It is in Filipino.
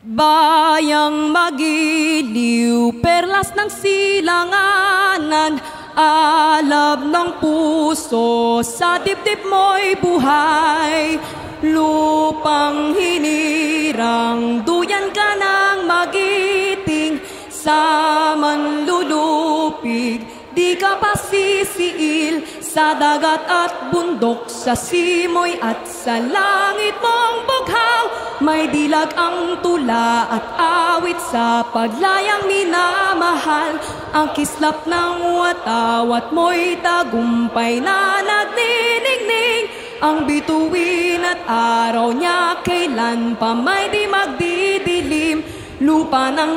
Bayang magiliw, perlas ng silanganan, alab ng puso, sa dibdib mo'y buhay. Lupang hinirang, duyan ka ng magiting, sa manlulupig, di ka pa sisiil. Sa dagat at bundok, sa simoy at sa langit mong bughaw, may dilag ang tula at awit sa paglayang minamahal. Ang kislap ng watawat mo'y tagumpay na nagniningning. Ang bituin at araw niya kailan pa may di magdidilim. Lupa ng